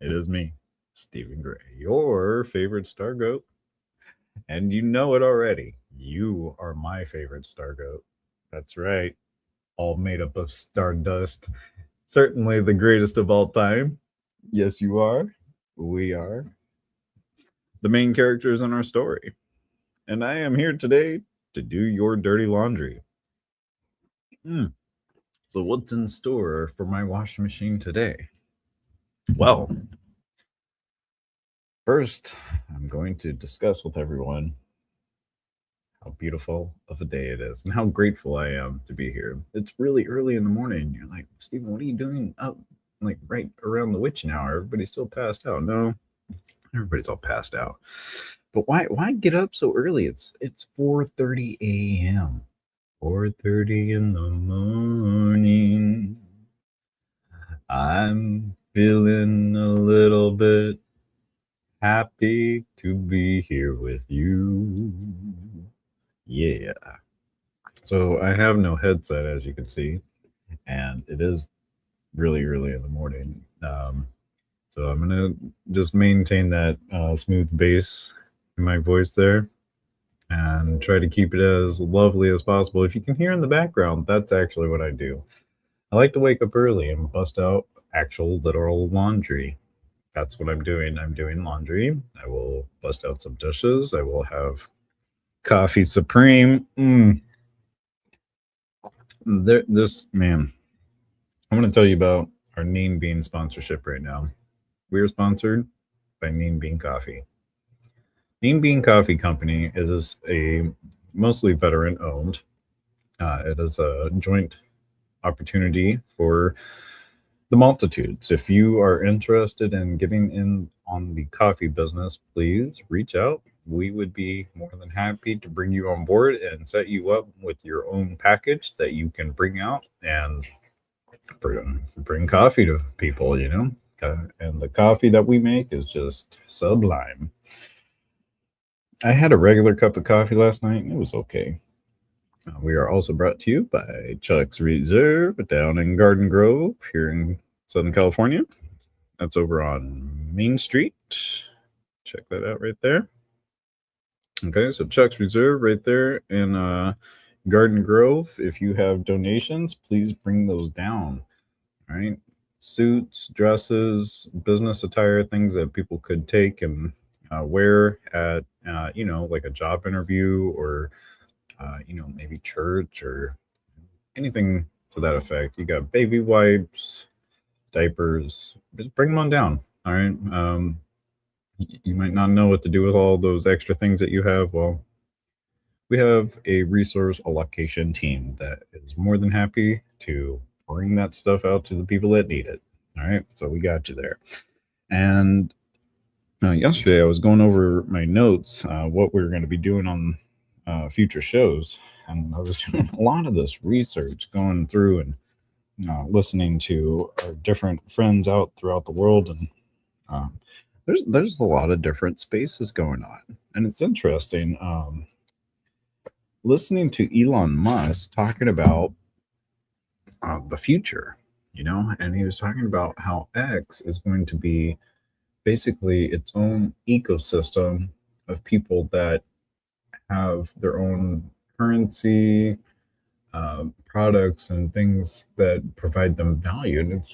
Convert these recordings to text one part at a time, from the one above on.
It is me, Stephen Gray, your favorite star goat. And you know it already. You are my favorite star goat. That's right. All made up of stardust. Certainly the greatest of all time. Yes, you are. We are the main characters in our story. And I am here today to do your dirty laundry. Hmm. So, what's in store for my washing machine today? Well, first, I'm going to discuss with everyone how beautiful of a day it is and how grateful I am to be here. It's really early in the morning. You're like, Stephen, what are you doing up like right around the witching hour? Everybody's still passed out. No, everybody's all passed out. But why get up so early? It's 4:30 a.m. 4:30 in the morning. I'm feeling a little bit happy to be here with you. Yeah. So I have no headset, as you can see, and it is really early in the morning. So I'm gonna just maintain that smooth bass in my voice there, and try to keep it as lovely as possible. If you can hear in the background, that's actually what I do. I like to wake up early and bust out actual literal laundry. That's what I'm doing. I'm doing laundry. I will bust out some dishes. I will have coffee supreme. This man, I'm going to tell you about our Neem Bean sponsorship right now. We are sponsored by Neem Bean Coffee. Neem Bean Coffee Company is a mostly veteran owned. It is a joint opportunity for the multitudes. If you are interested in getting in on the coffee business, please reach out. We would be more than happy to bring you on board and set you up with your own package that you can bring out and bring coffee to people, And the coffee that we make is just sublime. I had a regular cup of coffee last night. It was okay. We are also brought to you by Chuck's Reserve down in Garden Grove here in Southern California. That's over on Main Street. Check that out right there. Okay, so Chuck's Reserve right there in Garden Grove. If you have donations, please bring those down. All right. Suits, dresses, business attire, things that people could take and wear at, like a job interview or, maybe church or anything to that effect. You got baby wipes, diapers. Just bring them on down. All right. You might not know what to do with all those extra things that you have. Well, we have a resource allocation team that is more than happy to bring that stuff out to the people that need it. All right. So we got you there. And yesterday I was going over my notes, what we are going to be doing on future shows. And I was doing a lot of this research, going through and listening to our different friends out throughout the world, and there's a lot of different spaces going on, and it's interesting listening to Elon Musk talking about the future, and he was talking about how X is going to be basically its own ecosystem of people that have their own currency, products and things that provide them value. And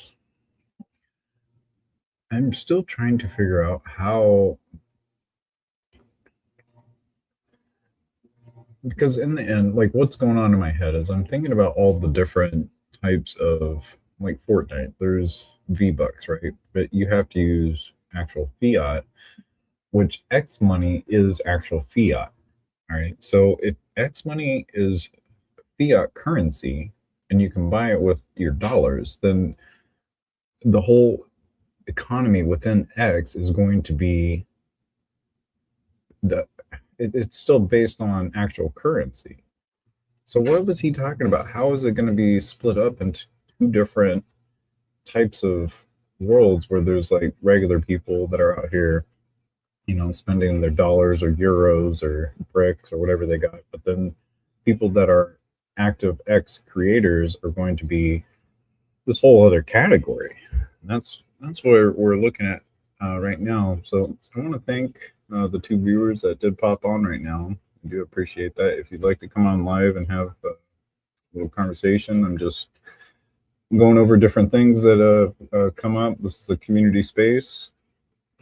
I'm still trying to figure out how, because in the end, like what's going on in my head is I'm thinking about all the different types of, like Fortnite, there's V-Bucks, right? But you have to use actual fiat, which X money is actual fiat. All right. So if X money is fiat currency and you can buy it with your dollars, then the whole economy within X is going to be it's still based on actual currency. So what was he talking about? How is it going to be split up into two different types of worlds where there's like regular people that are out here, spending their dollars or euros or bricks or whatever they got, but then people that are active X creators are going to be this whole other category. That's what we're looking at right now. So I want to thank the two viewers that did pop on right now. I do appreciate that. If you'd like to come on live and have a little conversation, I'm just going over different things that come up. This is a community space.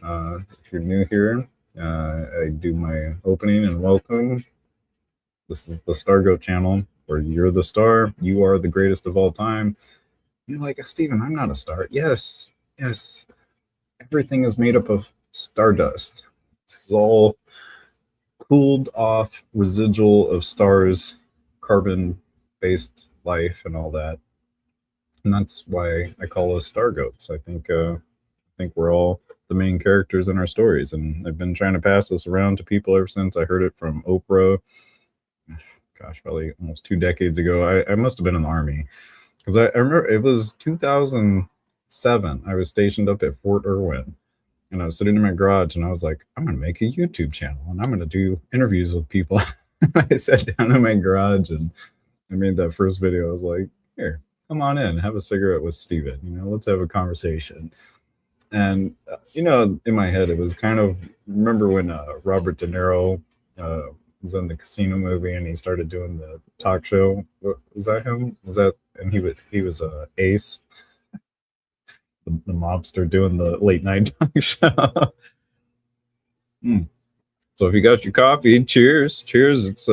If you're new here, I do my opening and welcome. This is the Stargoat channel, where you're the star. You are the greatest of all time. You're like, Steven, I'm not a star. Yes, yes. Everything is made up of stardust. This is all cooled off residual of stars, carbon based life, and all that. And that's why I call us star goats. I think we're all the main characters in our stories, and I've been trying to pass this around to people ever since I heard it from Oprah. Gosh, probably almost 2 decades ago. I must have been in the army, because I remember it was 2007. I was stationed up at Fort Irwin, and I was sitting in my garage, and I was like, I'm going to make a YouTube channel, and I'm going to do interviews with people. I sat down in my garage, and I made that first video. I was like, here, come on in, have a cigarette with Steven. Let's have a conversation. And, in my head, it was kind of, remember when Robert De Niro was in the Casino movie, and he started doing the talk show? Was that him? And he was Ace, the mobster doing the late night talk show. So if you got your coffee, cheers. It's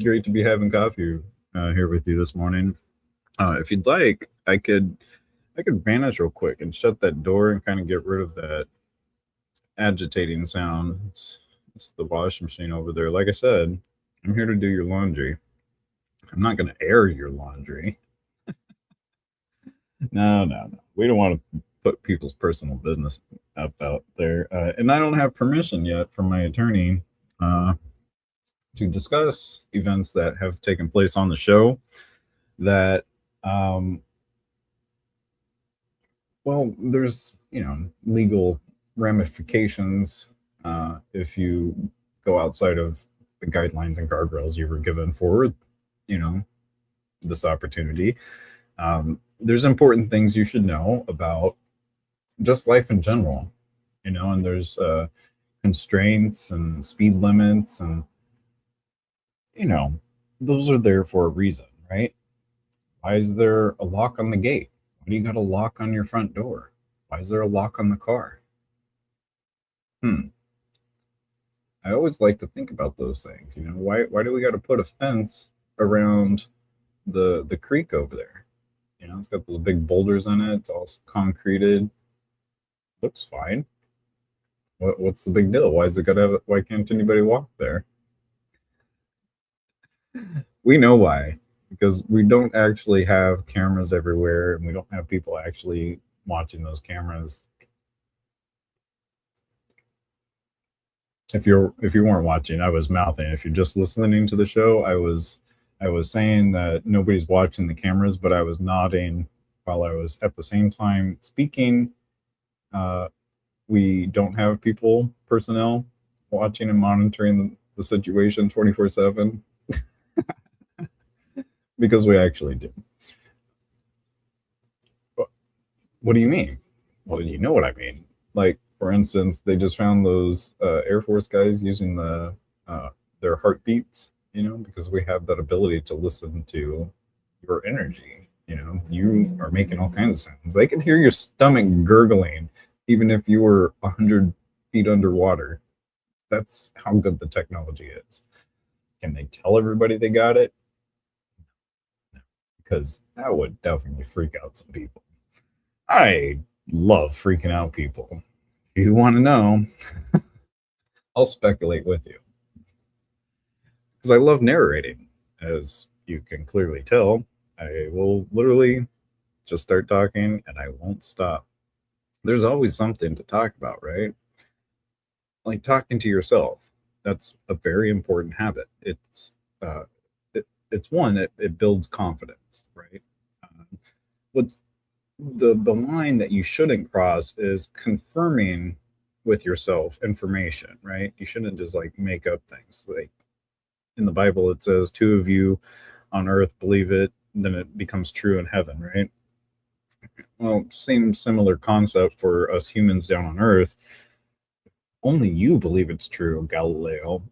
great to be having coffee here with you this morning. If you'd like, I could vanish real quick and shut that door and kind of get rid of that agitating sound. It's the washing machine over there. Like I said, I'm here to do your laundry. I'm not going to air your laundry. No. We don't want to put people's personal business up out there. And I don't have permission yet from my attorney to discuss events that have taken place on the show that, well, there's, legal ramifications if you go outside of the guidelines and guardrails you were given for, this opportunity. There's important things you should know about just life in general, and there's constraints and speed limits, and those are there for a reason, right? Why is there a lock on the gate? Why do you got a lock on your front door? Why is there a lock on the car? I always like to think about those things. Why do we got to put a fence around the creek over there? It's got those big boulders in it. It's all concreted. Looks fine. What's the big deal? Why can't anybody walk there? We know why. Because we don't actually have cameras everywhere, and we don't have people actually watching those cameras. If you weren't watching, I was mouthing. If you're just listening to the show, I was saying that nobody's watching the cameras, but I was nodding while I was at the same time speaking. We don't have personnel watching and monitoring the situation 24/7. Because we actually do. What do you mean? Well, you know what I mean. Like, for instance, they just found those Air Force guys using their heartbeats, because we have that ability to listen to your energy. You are making all kinds of sounds. They can hear your stomach gurgling, even if you were 100 feet underwater. That's how good the technology is. Can they tell everybody they got it? Because that would definitely freak out some people. I love freaking out people. If you want to know, I'll speculate with you. Because I love narrating. As you can clearly tell, I will literally just start talking and I won't stop. There's always something to talk about, right? Like talking to yourself. That's a very important habit. It's one, it builds confidence, right? What's the line that you shouldn't cross is confirming with yourself information, right? You shouldn't just like make up things. Like in the Bible, it says 2 of you on earth believe it, then it becomes true in heaven, right? Well, same similar concept for us humans down on earth. Only you believe it's true, Galileo.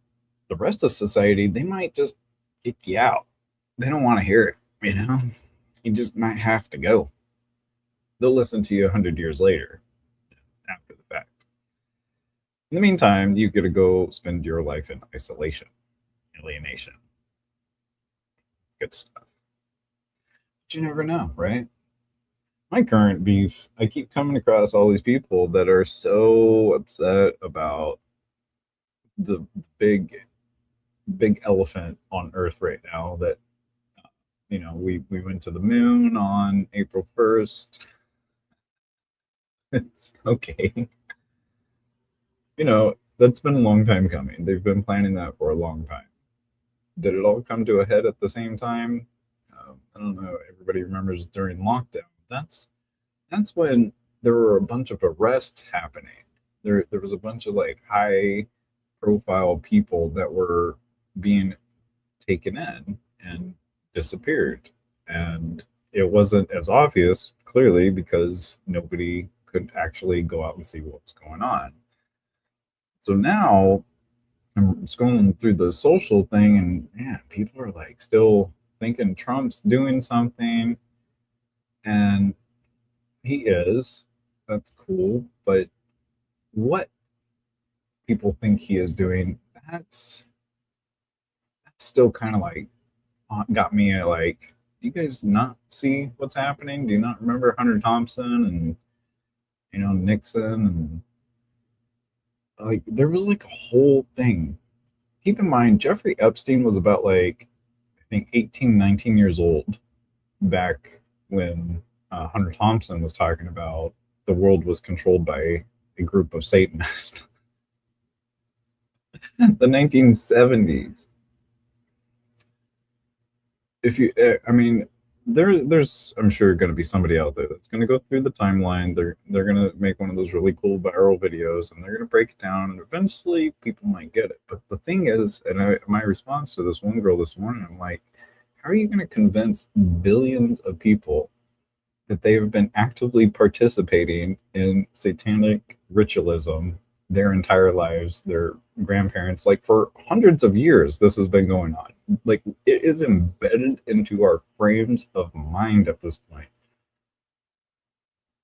The rest of society, they might just kick you out. They don't want to hear it, you know? You just might have to go. They'll listen to you 100 years later, after the fact. In the meantime, you get to go spend your life in isolation, alienation. Good stuff. But you never know, right? My current beef, I keep coming across all these people that are so upset about the big elephant on earth right now that we went to the moon on April 1st. It's okay. That's been a long time coming. They've been planning that for a long time. Did it all come to a head at the same time? I don't know. Everybody remembers during lockdown. That's when there were a bunch of arrests happening. There was a bunch of like high profile people that were being taken in and disappeared. And it wasn't as obvious, clearly, because nobody could actually go out and see what was going on. So now I'm scrolling through the social thing, and man, people are like still thinking Trump's doing something, and he is. That's cool. But what people think he is doing, that's still kind of like got me like, do you guys not see what's happening? Do you not remember Hunter Thompson and Nixon, and like there was like a whole thing. Keep in mind, Jeffrey Epstein was about like I think 18, 19 years old back when Hunter Thompson was talking about the world was controlled by a group of Satanists. The 1970s. If you I mean there's I'm sure going to be somebody out there that's going to go through the timeline. They're going to make one of those really cool viral videos, and they're going to break it down, and eventually people might get it. But the thing is, and my response to this one girl this morning, I'm like, how are you going to convince billions of people that they have been actively participating in satanic ritualism their entire lives, their grandparents, like for hundreds of years, this has been going on. Like it is embedded into our frames of mind at this point.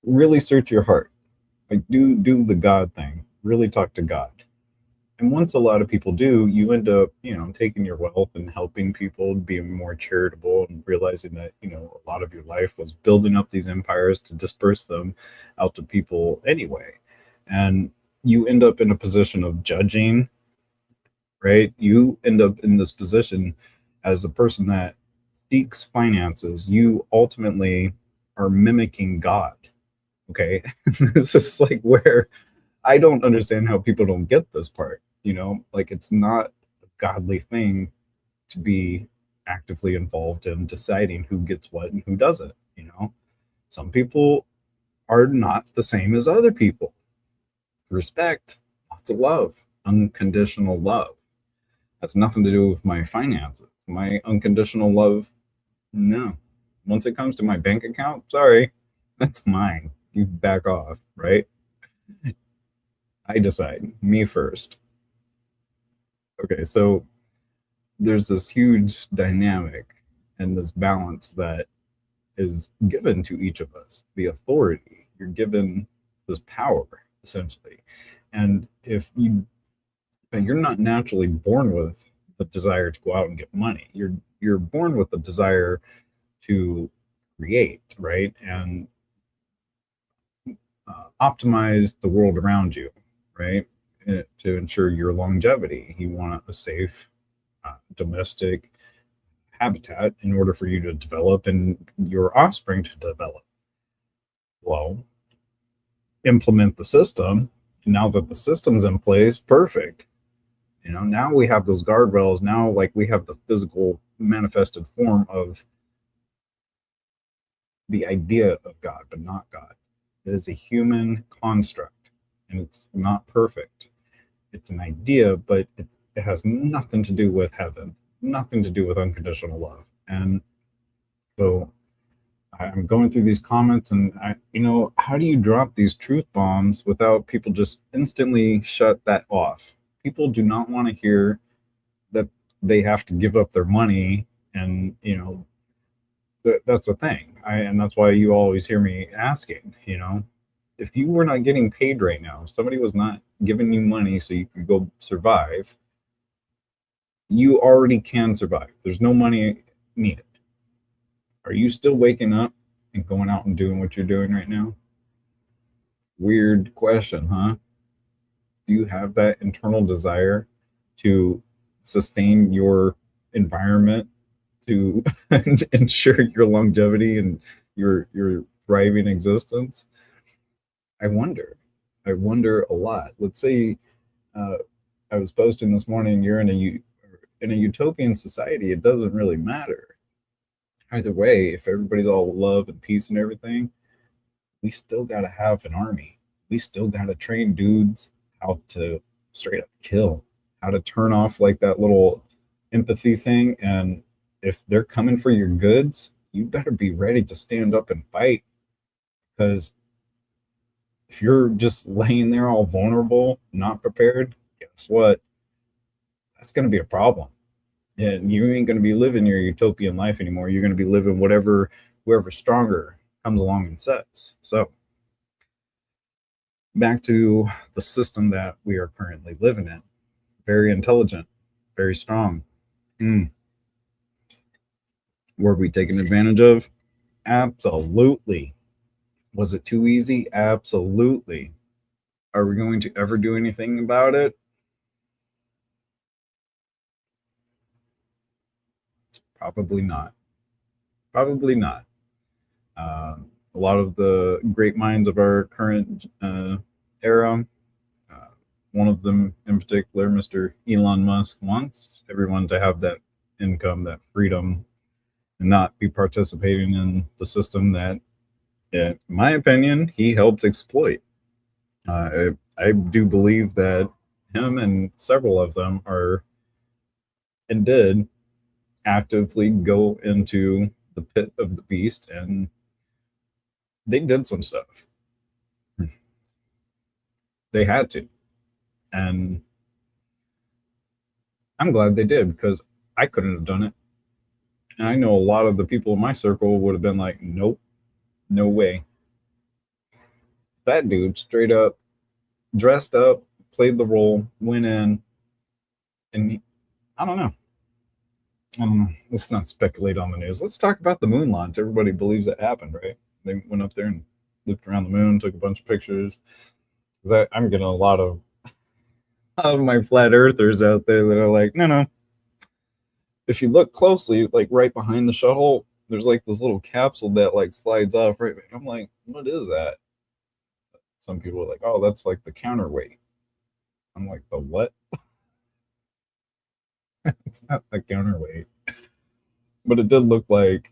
Really search your heart. Like do the God thing. Really talk to God. And once a lot of people do, you end up, taking your wealth and helping people, being more charitable, and realizing that, a lot of your life was building up these empires to disperse them out to people anyway. And you end up in a position of judging, right? You end up in this position as a person that seeks finances. You ultimately are mimicking God. Okay. This is like where I don't understand how people don't get this part, like it's not a godly thing to be actively involved in deciding who gets what and who doesn't. Some people are not the same as other people. Respect, lots of love, unconditional love. That's nothing to do with my finances. My unconditional love, no. Once it comes to my bank account, sorry, that's mine. You back off, right? I decide, me first. Okay, so there's this huge dynamic and this balance that is given to each of us. The authority, you're given this power, essentially. And if you're not naturally born with the desire to go out and get money. You're born with the desire to create, right? And optimize the world around you, right? To ensure your longevity. You want a safe domestic habitat in order for you to develop and your offspring to develop. Well, implement the system. Now that the system's in place, perfect. Now we have those guardrails. Now, like, we have the physical manifested form of the idea of God, but not God. It is a human construct, and it's not perfect. It's an idea, but it has nothing to do with heaven, nothing to do with unconditional love. And so I'm going through these comments, and how do you drop these truth bombs without people just instantly shut that off? People do not want to hear that they have to give up their money, and that's a thing. And that's why you always hear me asking, if you were not getting paid right now, if somebody was not giving you money so you could go survive, you already can survive. There's no money needed. Are you still waking up and going out and doing what you're doing right now? Weird question, huh? Do you have that internal desire to sustain your environment, to ensure your longevity and your thriving existence? I wonder. I wonder a lot. Let's say uh, I was posting this morning. You're in a utopian society. It doesn't really matter either way. If everybody's all love and peace and everything, we still got to have an army. We still got to train dudes how to straight up kill, how to turn off like that little empathy thing. And if they're coming for your goods, you better be ready to stand up and fight. Because if you're just laying there all vulnerable, not prepared, guess what? That's going to be a problem. And you ain't going to be living your utopian life anymore. You're going to be living whoever stronger comes along and says. So, back to the system that we are currently living in. Very intelligent, very strong. Were we taken advantage of? Absolutely. Was it too easy? Absolutely. Are we going to ever do anything about it? Probably not. Probably not. A lot of the great minds of our current era, uh, one of them in particular, Mr. Elon Musk, wants everyone to have that income, that freedom, and not be participating in the system that, in my opinion, he helped exploit. I do believe that him and several of them are and did actively go into the pit of the beast, and they did some stuff. They had to. And I'm glad they did, because I couldn't have done it. And I know a lot of the people in my circle would have been like, nope, no way. That dude straight up dressed up, played the role, went in, and I don't know. Let's not speculate on the news. Let's talk about the moon launch. Everybody believes it happened, right? They went up there and looked around the moon, took a bunch of pictures. I'm getting a lot of my flat earthers out there that are like, no. If you look closely, like right behind the shuttle, there's like this little capsule that like slides off right. I'm like, what is that? Some people are like, oh, that's like the counterweight. I'm like, the what? It's not the counterweight. But it did look like,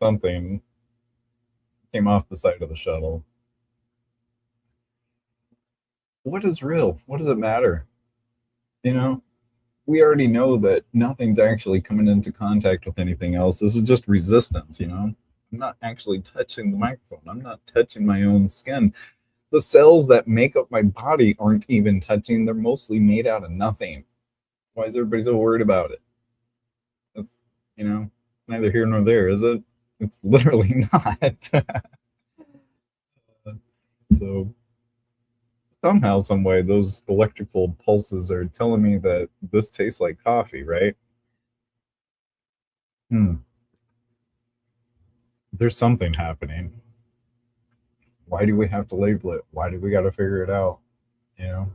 something came off the side of the shuttle. What is real? What does it matter? We already know that nothing's actually coming into contact with anything else. This is just resistance, I'm not actually touching the microphone. I'm not touching my own skin. The cells that make up my body aren't even touching. They're mostly made out of nothing. Why is everybody so worried about it? It's, neither here nor there, is it? It's literally not. So somehow, some way, those electrical pulses are telling me that this tastes like coffee, right? There's something happening. Why do we have to label it? Why do we got to figure it out? You know.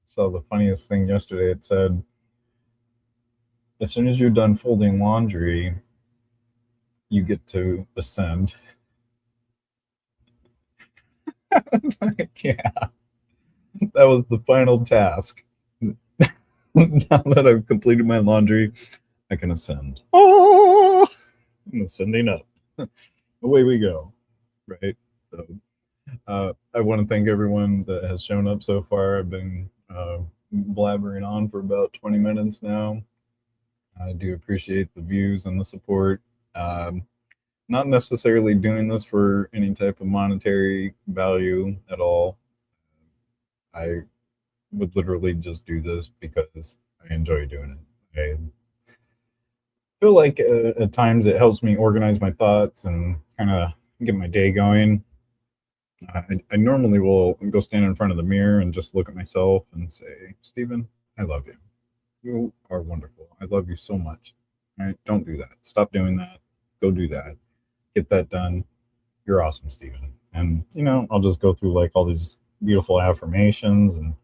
So the funniest thing yesterday, it said, as soon as you're done folding laundry, you get to ascend. Like, yeah, that was the final task. Now that I've completed my laundry, I can ascend. Oh, I'm ascending up. Away we go. Right. So I want to thank everyone that has shown up so far. I've been blabbering on for about 20 minutes now. I do appreciate the views and the support. not necessarily doing this for any type of monetary value at all. I would literally just do this because I enjoy doing it. I feel like at times it helps me organize my thoughts and kind of get my day going. I normally will go stand in front of the mirror and just look at myself and say, Stephen, I love you. You are wonderful. I love you so much. All right, don't do that. Stop doing that. Go do that. Get that done. You're awesome, Stephen. And I'll just go through like all these beautiful affirmations, and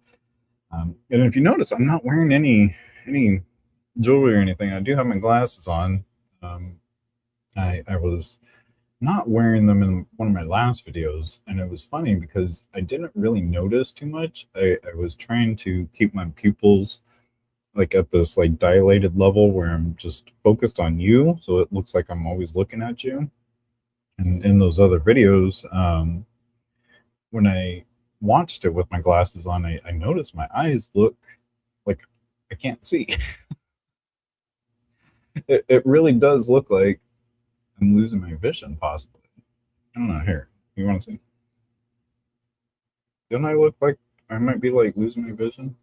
if you notice, I'm not wearing any jewelry or anything. I do have my glasses on. Um, I was not wearing them in one of my last videos, and it was funny because I didn't really notice too much. I was trying to keep my pupils like at this like dilated level where I'm just focused on you, so it looks like I'm always looking at you. And in those other videos, when I watched it with my glasses on, I noticed my eyes look like I can't see. It really does look like I'm losing my vision, possibly. I don't know. Here, you want to see? Don't I look like I might be like losing my vision?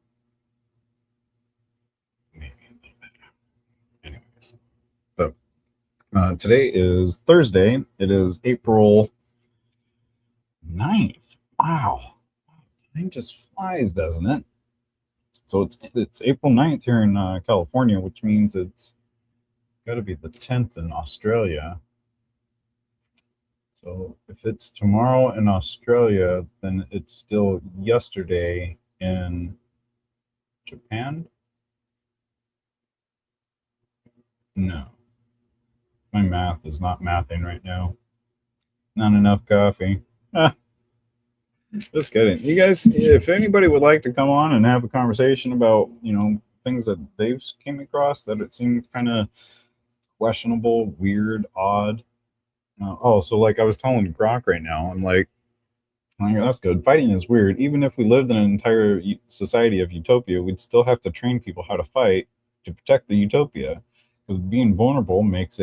Maybe a little bit. Anyways, so today is Thursday. It is April 9th. Wow, time just flies, doesn't it? So it's April 9th here in California, which means it's got to be the 10th in Australia. So if it's tomorrow in Australia, then it's still yesterday in Japan. No, my math is not mathing right now. Not enough coffee. Ah, just kidding. You guys, if anybody would like to come on and have a conversation about, things that they've came across that it seemed kind of questionable, weird, odd. So like I was telling Grok right now, I'm like, that's good. Fighting is weird. Even if we lived in an entire society of utopia, we'd still have to train people how to fight to protect the utopia, because being vulnerable makes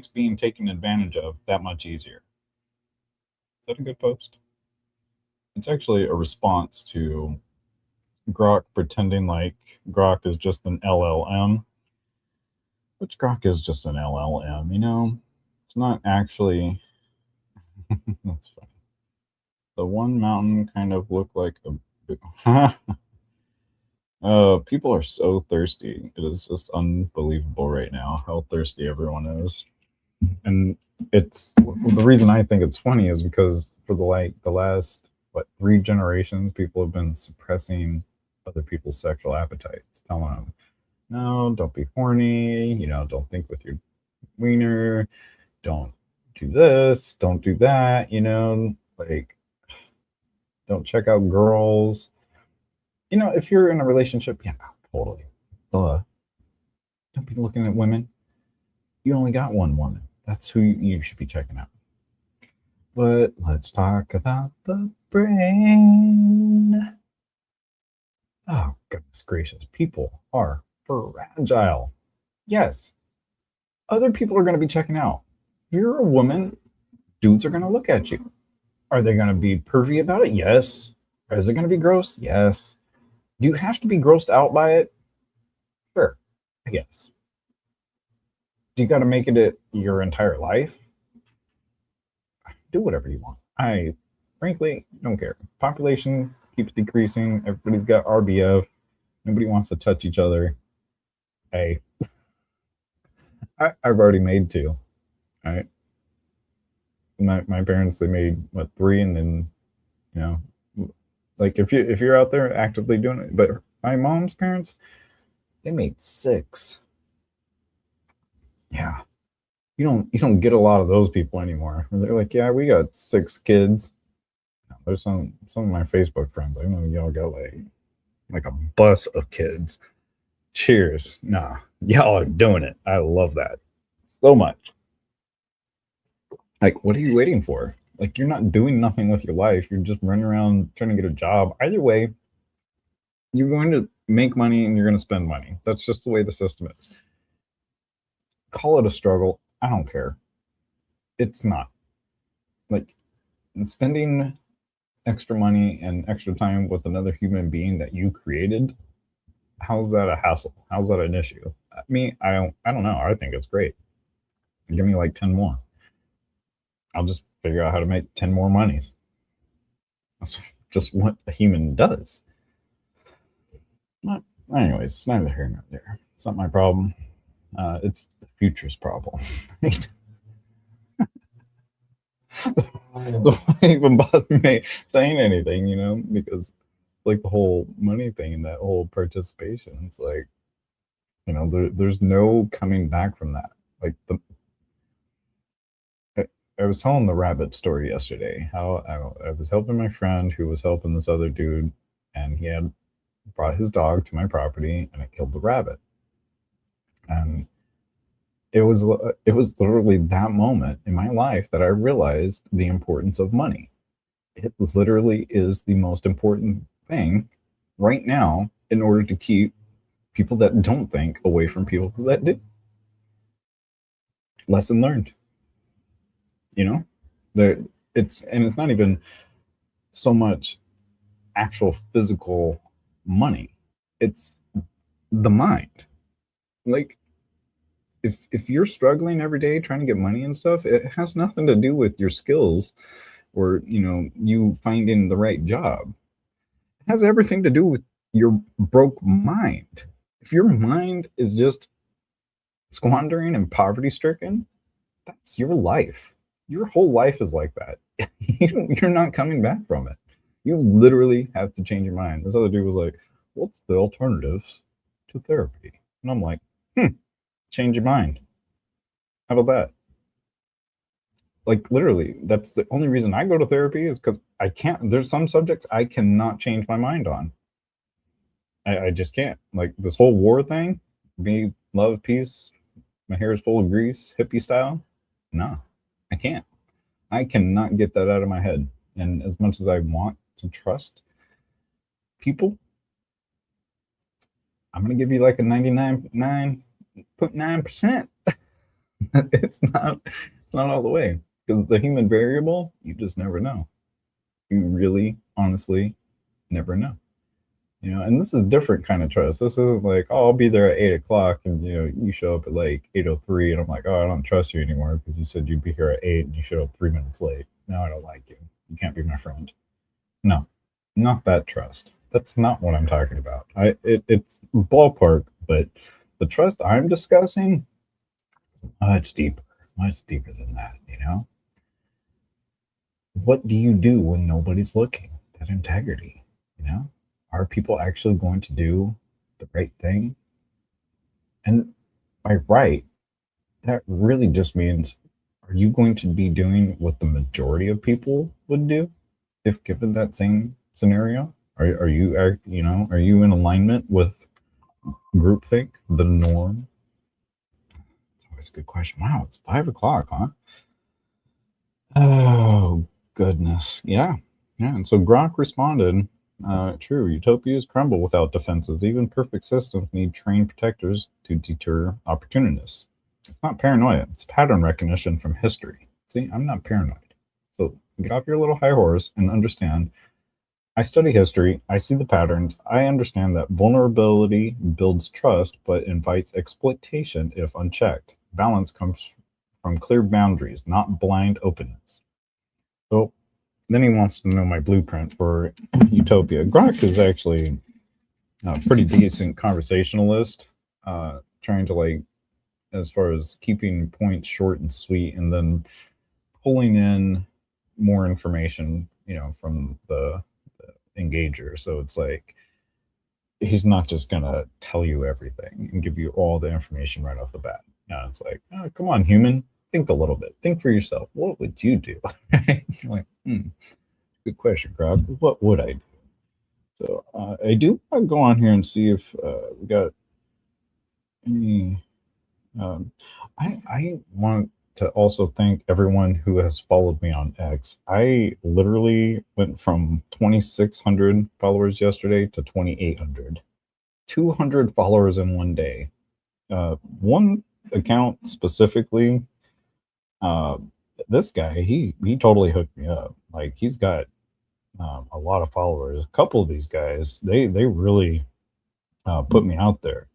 being taken advantage of that much easier. Is that a good post? It's actually a response to Grok pretending like Grok is just an LLM, which Grok is just an LLM. It's not actually. That's funny. The one mountain kind of looked like a. People are so thirsty. It is just unbelievable right now how thirsty everyone is. And the reason I think it's funny is because for the last 3 generations, people have been suppressing other people's sexual appetites, telling them, no, don't be horny, don't think with your wiener, don't do this, don't do that, like don't check out girls. If you're in a relationship, yeah, totally. Don't be looking at women. You only got one woman. That's who you should be checking out. But let's talk about the brain. Oh, goodness gracious. People are fragile. Yes. Other people are going to be checking out. If you're a woman, dudes are going to look at you. Are they going to be pervy about it? Yes. Is it going to be gross? Yes. Do you have to be grossed out by it? Sure, I guess. Do you got to make it your entire life? Do whatever you want. I frankly don't care. Population keeps decreasing. Everybody's got RBF. Nobody wants to touch each other. Hey, I've already made 2. All right. My parents, they made 3, and then you know, like if you're out there actively doing it. But my mom's parents, they made 6. Yeah, you don't get a lot of those people anymore. They're like, yeah, we got 6 kids. There's some of my Facebook friends. I know y'all got like a bus of kids. Cheers. Nah, y'all are doing it. I love that so much. Like, what are you waiting for? Like, you're not doing nothing with your life. You're just running around trying to get a job. Either way, you're going to make money and you're going to spend money. That's just the way the system is. Call it a struggle. I don't care. It's not like spending extra money and extra time with another human being that you created. How's that a hassle? How's that an issue? Me, I don't know. I think it's great. Give me like 10 more. I'll just figure out how to make 10 more monies. That's just what a human does. But anyways, it's neither here nor there. It's not my problem. It's the future's problem. Right? Don't even bother me saying anything, because like the whole money thing and that whole participation. It's like, there's no coming back from that. Like I, I was telling the rabbit story yesterday. How I was helping my friend who was helping this other dude, and he had brought his dog to my property, and it killed the rabbit. And it was literally that moment in my life that I realized the importance of money. It literally is the most important thing right now in order to keep people that don't think away from people that do. Lesson learned. You know, there it's not even so much actual physical money. It's the mind. Like if you're struggling every day trying to get money and stuff, it has nothing to do with your skills or you finding the right job. It has everything to do with your broke mind. If your mind is just squandering and poverty stricken, that's your life. Your whole life is like that. You're not coming back from it. You literally have to change your mind. This other dude was like, what's the alternatives to therapy? And I'm like, change your mind. How about that? Like literally, that's the only reason I go to therapy is because I can't. There's some subjects I cannot change my mind on. I just can't. Like this whole war thing, me love peace. My hair is full of grease, hippie style. No, I can't. I cannot get that out of my head. And as much as I want to trust people, I'm gonna give you like a 99.9%. It's not all the way. Because the human variable, you just never know. You really honestly never know. And this is a different kind of trust. This isn't like, oh, I'll be there at 8 o'clock, and you show up at like 8:03, and I'm like, oh, I don't trust you anymore because you said you'd be here at 8 and you showed up 3 minutes late. Now I don't like you. You can't be my friend. No, not that trust. That's not what I'm talking about. It's ballpark, but the trust I'm discussing, it's deeper, much deeper than that. What do you do when nobody's looking? That integrity. Are people actually going to do the right thing? And by right, that really just means, are you going to be doing what the majority of people would do if given that same scenario? Are you in alignment with groupthink, the norm? It's always a good question. Wow, it's 5 o'clock, huh? Oh goodness, yeah. And so Grok responded, true, utopias crumble without defenses. Even perfect systems need trained protectors to deter opportunists. It's not paranoia, it's pattern recognition from history. See, I'm not paranoid. So get off your little high horse and understand. I study history, I see the patterns, I understand that vulnerability builds trust but invites exploitation if unchecked. Balance comes from clear boundaries, not blind openness. So then he wants to know my blueprint for utopia. Grok is actually a pretty decent conversationalist, trying to as far as keeping points short and sweet, and then pulling in more information, from the engager. So it's like he's not just gonna tell you everything and give you all the information right off the bat. It's like, oh, come on, human, think a little bit. Think for yourself. What would you do? You're like, good question, Grok. What would I do? So I do go on here and see if we got any. I want to also thank everyone who has followed me on X. I literally went from 2,600 followers yesterday to 2,800. 200 followers in one day. One account specifically, This guy, he totally hooked me up. Like he's got a lot of followers. A couple of these guys, they really put me out there.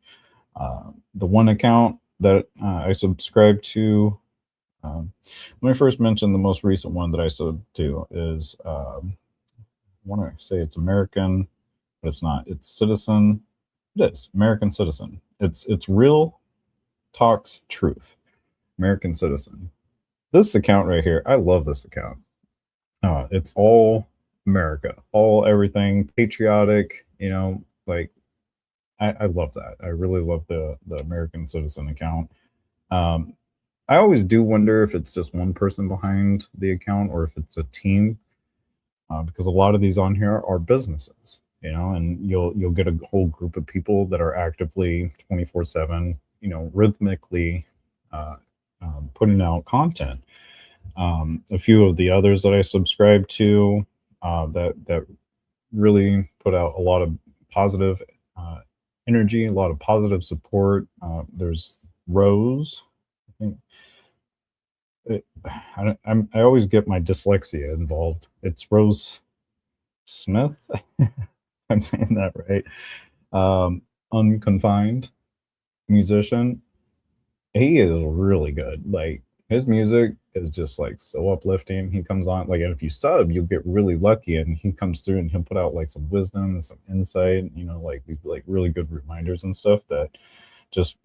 The one account that I subscribe to, let me first mention the most recent one that I sub to is I want to say it's American, but it's not. It's Citizen. It is American Citizen. It's real talks truth. American Citizen. This account right here, I love this account. It's all America, all everything patriotic. Like I love that. I really love the American Citizen account. Um, I always do wonder if it's just one person behind the account or if it's a team, because a lot of these on here are businesses, and you'll get a whole group of people that are actively 24/7, rhythmically putting out content. A few of the others that I subscribe to that really put out a lot of positive uh, energy, a lot of positive support. There's Rose. I think I always get my dyslexia involved. It's Rose Smith. I'm saying that right. Unconfined musician. He is really good. Like his music is just like so uplifting. He comes on like, and if you sub, you'll get really lucky, and he comes through and he'll put out like some wisdom and some insight. Like these like really good reminders and stuff that just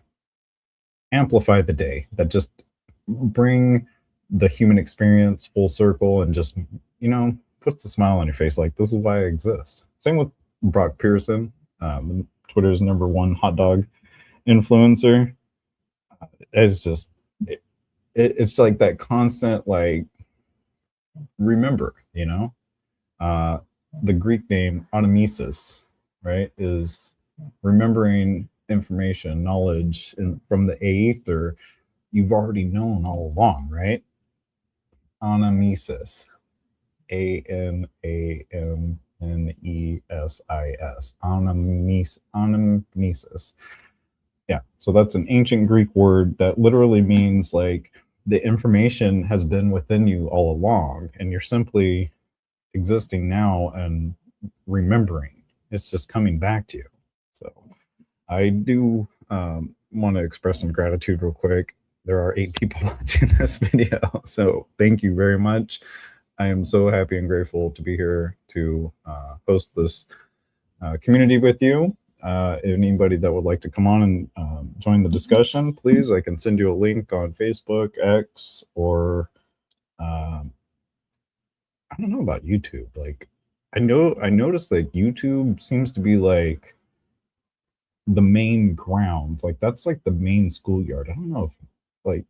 amplify the day. That just bring the human experience full circle and just puts a smile on your face. Like this is why I exist. Same with Brock Pearson, Twitter's number one hot dog influencer. It's just it's like that constant like remember, uh the Greek name anamesis, right, is remembering information, knowledge, from the aether you've already known all along, right? Anamesis, Anamnesis, anamnesis. Yeah, so that's an ancient Greek word that literally means like the information has been within you all along, and you're simply existing now and remembering. It's just coming back to you. So I do want to express some gratitude real quick. There are 8 people watching this video, so thank you very much. I am so happy and grateful to be here to host this community with you. Anybody that would like to come on and join the discussion, please, I can send you a link on Facebook, X, or I don't know about YouTube. Like, I noticed like YouTube seems to be like the main ground. Like that's like the main schoolyard. I don't know if like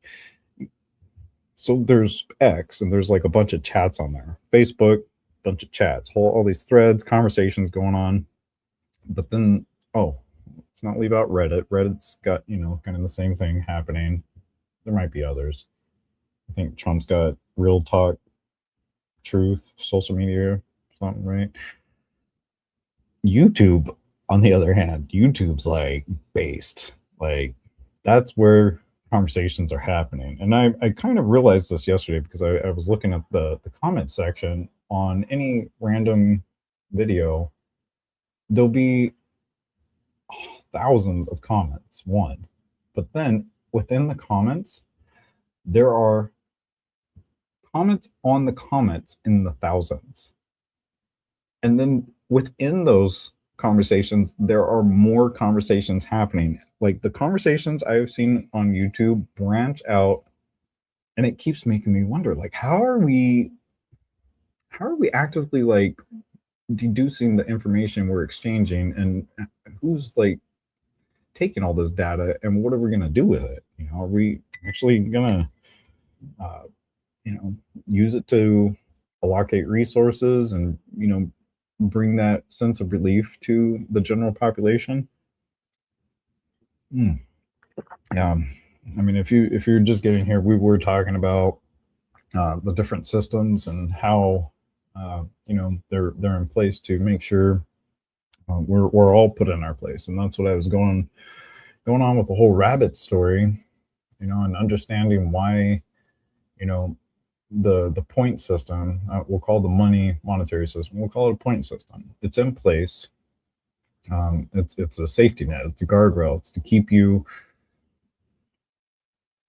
so there's X and there's like a bunch of chats on there. Facebook, bunch of chats, all these threads, conversations going on. But then let's not leave out Reddit. Reddit's got, kind of the same thing happening. There might be others. I think Trump's got Real Talk Truth, social media, something, right? YouTube, on the other hand, YouTube's like based. Like that's where conversations are happening. And I kind of realized this yesterday because I was looking at the comment section on any random video. There'll be thousands of comments, one. But then within the comments, there are comments on the comments in the thousands. And then within those conversations, there are more conversations happening. Like the conversations I've seen on YouTube branch out, and it keeps making me wonder, like, how are we actively like deducing the information we're exchanging, and who's like taking all this data, and what are we going to do with it? Are we actually going to uh, use it to allocate resources and bring that sense of relief to the general population? Yeah, I mean, if you're just getting here, we were talking about the different systems and how they're in place to make sure we're all put in our place, and that's what I was going on with the whole rabbit story, and understanding why, you know the point system. We'll call the monetary system. We'll call it a point system. It's in place. It's a safety net. It's a guardrail. It's to keep you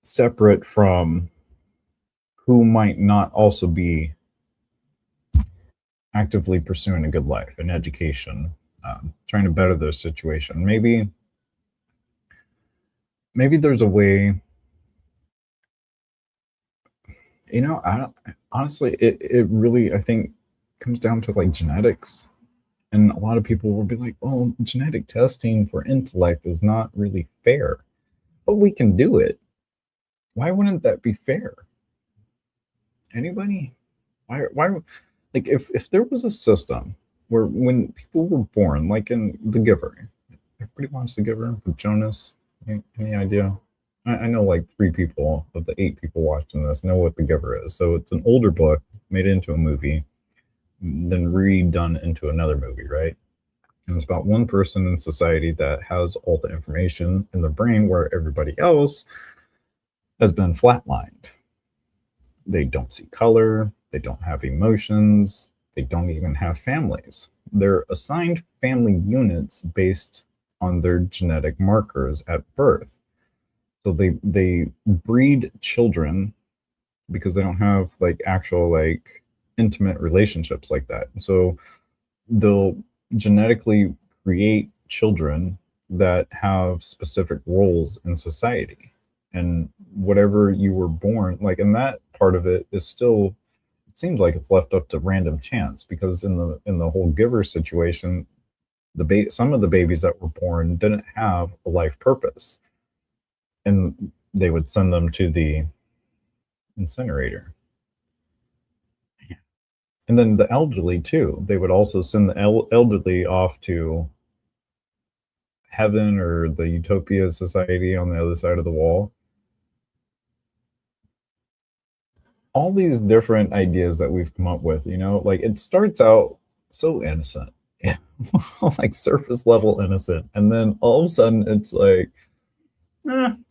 separate from who might not also be actively pursuing a good life, an education, trying to better their situation. Maybe there's a way. I don't, honestly, it really, I think, comes down to like genetics. And a lot of people will be like, "Oh, genetic testing for intellect is not really fair," but we can do it. Why wouldn't that be fair? Anybody? Why? Like, if there was a system where when people were born, like in The Giver, everybody watched The Giver with Jonas. Any idea? I know like three people of the eight people watching this know what The Giver is. So it's an older book made into a movie, then redone into another movie, right? And it's about one person in society that has all the information in their brain where everybody else has been flatlined. They don't see color, they don't have emotions, they don't even have families. They're assigned family units based on their genetic markers at birth. So they breed children because they don't have like actual like intimate relationships like that. So they'll genetically create children that have specific roles in society. And whatever you were born, like, and that part of it is still, it seems like it's left up to random chance, because in the whole giver situation, some of the babies that were born didn't have a life purpose, and they would send them to the incinerator. And then the elderly too, they would also send the elderly off to heaven or the utopia society on the other side of the wall. All these different ideas that we've come up with, like it starts out so innocent, yeah, like surface level innocent, and then all of a sudden it's like,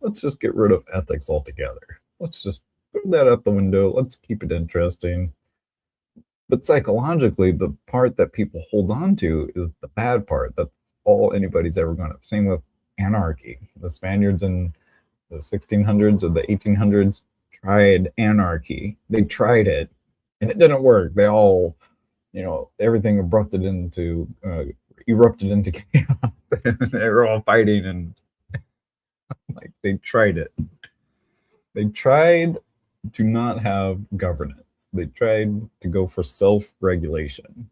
let's just get rid of ethics altogether. Let's just throw that out the window. Let's keep it interesting. But psychologically, the part that people hold on to is the bad part. That's all anybody's ever going to. Same with anarchy. The Spaniards in the 1600s or the 1800s tried anarchy. They tried it, and it didn't work. They all, everything erupted into chaos. They were all fighting, and like they tried it. They tried to not have governance. They tried to go for self-regulation.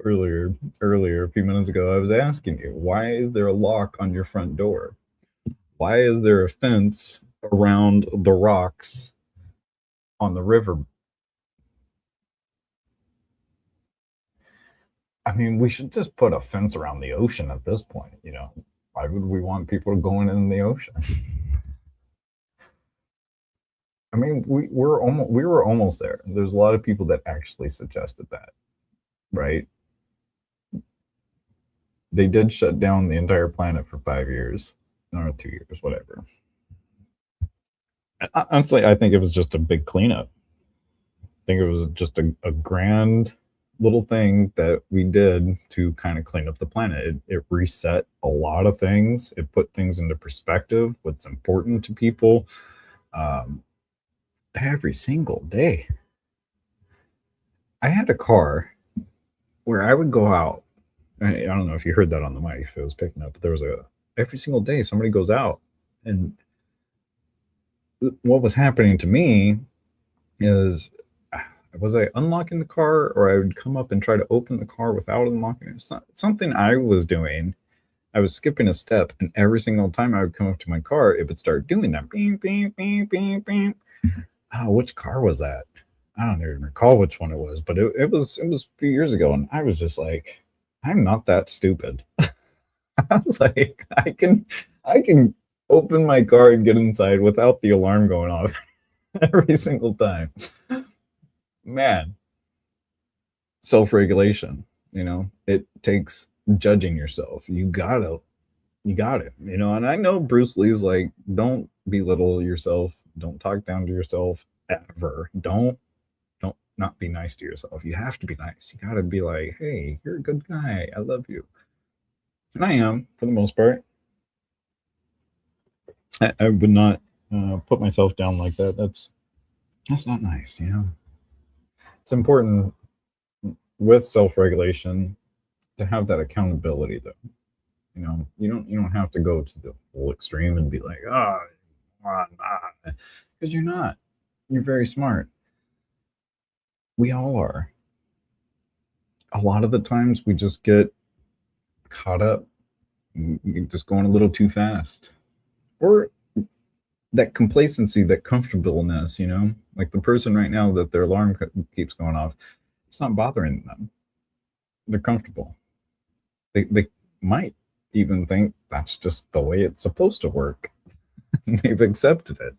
Earlier, a few minutes ago, I was asking you, why is there a lock on your front door? Why is there a fence around the rocks on the river? I mean, we should just put a fence around the ocean at this point. Why would we want people going in the ocean? I mean, we were almost there. There's a lot of people that actually suggested that, right? They did shut down the entire planet for 5 years, or 2 years, whatever. Honestly, I think it was just a big cleanup. I think it was just a grand little thing that we did to kind of clean up the planet. It reset a lot of things. It put things into perspective, what's important to people, um, every single day. I had a car where I would go out. I don't know if you heard that on the mic, if it was picking up, but there was every single day somebody goes out. And what was happening to me is, was I unlocking the car, or I would come up and try to open the car without unlocking it? Something I was doing. I was skipping a step, and every single time I would come up to my car, it would start doing that. Beep, beep, beep, beep, beep. Oh, which car was that? I don't even recall which one it was, but it was a few years ago, and I was just like, I'm not that stupid. I was like, I can open my car and get inside without the alarm going off every single time. Man, self-regulation, it takes judging yourself. You got it. And I know Bruce Lee's like, don't belittle yourself, Don't talk down to yourself ever. Don't not be nice to yourself. You have to be nice. You got to be like, hey, you're a good guy. I love you. And I am, for the most part. I would not put myself down like that. That's not nice. It's important with self-regulation to have that accountability, though. You don't have to go to the full extreme and be like, because you're not. You're very smart. We all are. A lot of the times we just get caught up, just going a little too fast, or that complacency, that comfortableness. Like the person right now that their alarm keeps going off, it's not bothering them. They're comfortable. They might even think that's just the way it's supposed to work. They've accepted it.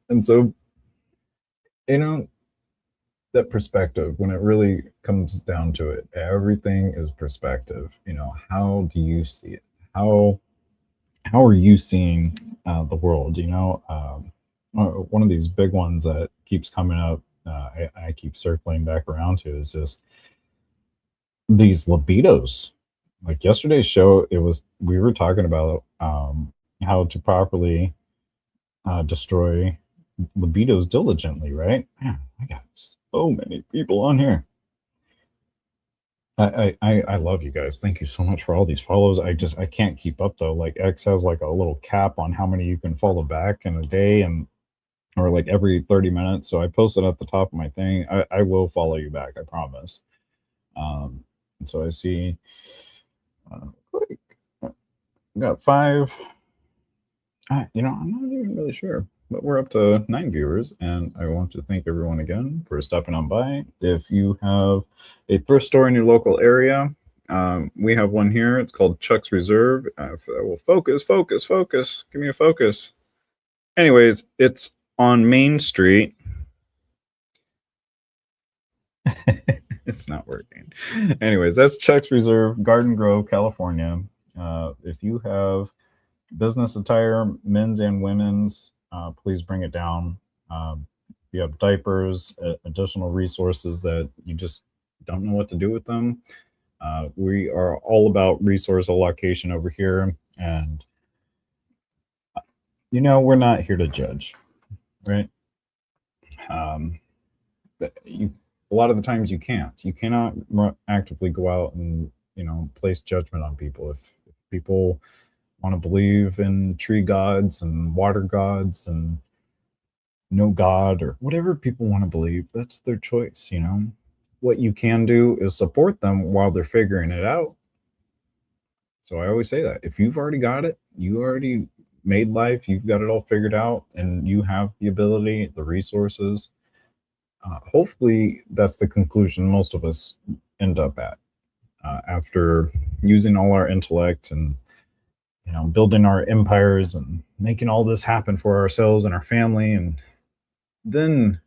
And so, you know, that perspective, when it really comes down to it, everything is perspective. How do you see it? How are you seeing the world? One of these big ones that keeps coming up, I keep circling back around to, is just these libidos. Like yesterday's show, we were talking about how to properly destroy libidos diligently, right? Man, I got so many people on here. I love you guys. Thank you so much for all these follows. I can't keep up though. Like X has like a little cap on how many you can follow back in a day, and or like every 30 minutes. So I posted at the top of my thing. I will follow you back, I promise. And so I see like, got five. I'm not even really sure, but we're up to 9 viewers, and I want to thank everyone again for stopping on by. If you have a thrift store in your local area, we have one here. It's called Chuck's Reserve. Well, focus. Give me a focus. Anyways, it's on Main Street. It's not working. Anyways, that's Chuck's Reserve, Garden Grove, California. If you have business attire, men's and women's, please bring it down. If you have diapers, additional resources that you just don't know what to do with them, we are all about resource allocation over here. And, we're not here to judge, right? A lot of the times you can't. You cannot actively go out and, place judgment on people. If people want to believe in tree gods and water gods and no God, or whatever people want to believe, that's their choice. What you can do is support them while they're figuring it out. So I always say that if you've already got it, you already made life, you've got it all figured out, and you have the ability, the resources, hopefully that's the conclusion most of us end up at, after using all our intellect and building our empires and making all this happen for ourselves and our family, and then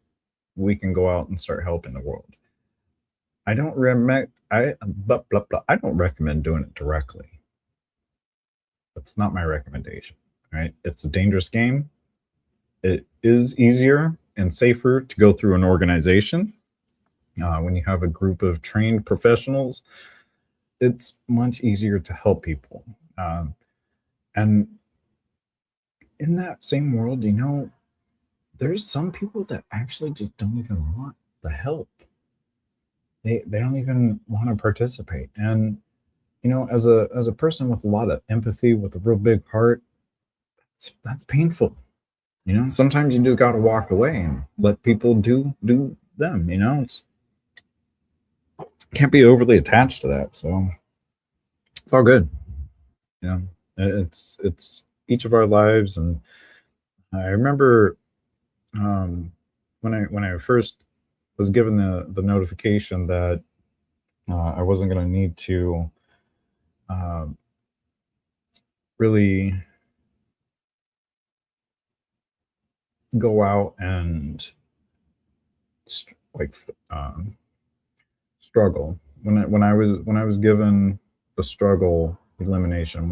we can go out and start helping the world. I don't recommend doing it directly. That's not my recommendation, right? It's a dangerous game. It is easier and safer to go through an organization. When you have a group of trained professionals, it's much easier to help people. And in that same world, there's some people that actually just don't even want the help. They don't even want to participate. And as a person with a lot of empathy, with a real big heart, that's painful. Sometimes you just got to walk away and let people do them. It's can't be overly attached to that. So it's all good. It's each of our lives. And I remember when I first was given the notification that I wasn't going to need to really go out and struggle. When I was given the struggle elimination,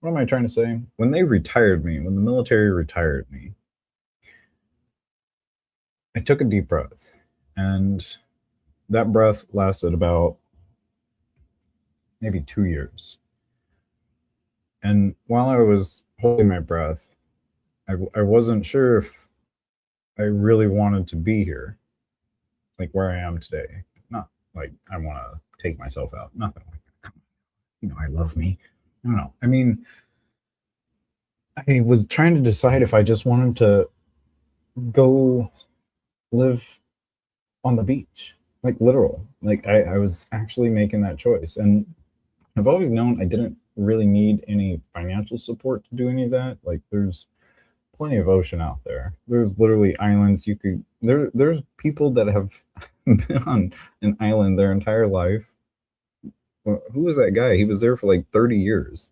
What am I trying to say? When they retired me, when the military retired me, I took a deep breath, and that breath lasted about maybe 2 years. And while I was holding my breath, I wasn't sure if I really wanted to be here, like where I am today. Not like I want to take myself out. Nothing like that. I love me. I don't know. I mean, I was trying to decide if I just wanted to go live on the beach, like literal. Like I was actually making that choice. And I've always known I didn't really need any financial support to do any of that. Like there's plenty of ocean out there. There's literally islands you could there's people that have been on an island their entire life. Who was that guy? He was there for like 30 years.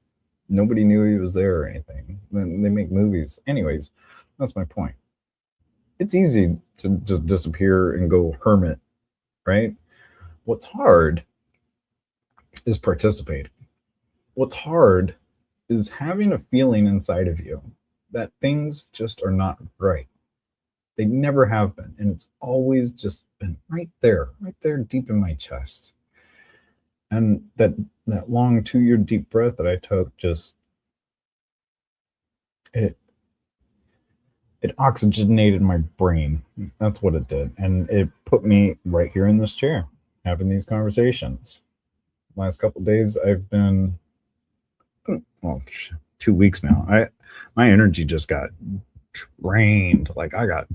Nobody knew he was there or anything. Then they make movies. Anyways, that's my point. It's easy to just disappear and go hermit, right? What's hard is participating. What's hard is having a feeling inside of you that things just are not right. They never have been. And it's always just been right there deep in my chest. And that long 2 year deep breath that I took just it it oxygenated my brain. That's what it did. And it put me right here in this chair having these conversations. Last couple of days I've been well 2 weeks now. My energy just got drained. Like I got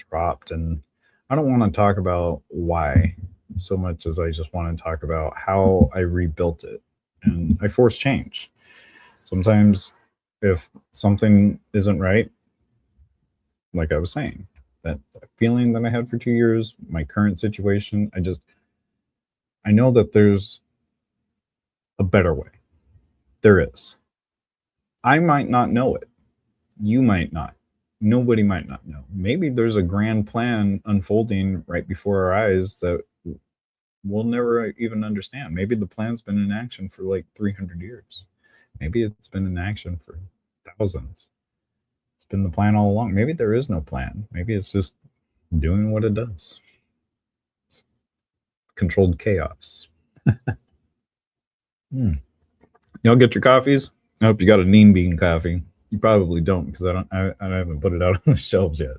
dropped, and I don't want to talk about why so much as I just want to talk about how I rebuilt it. And I force change. Sometimes if something isn't right, like I was saying, that feeling that I had for 2 years, my current situation, I know that there's a better way. There is. I might not know it. You might not. Nobody might not know. Maybe there's a grand plan unfolding right before our eyes that we'll never even understand. Maybe the plan's been in action for like 300 years. Maybe it's been in action for thousands. It's been the plan all along. Maybe there is no plan. Maybe it's just doing what it does. It's controlled chaos. Hmm. Y'all get your coffees? I hope you got a neem bean coffee. You probably don't because I haven't put it out on the shelves yet.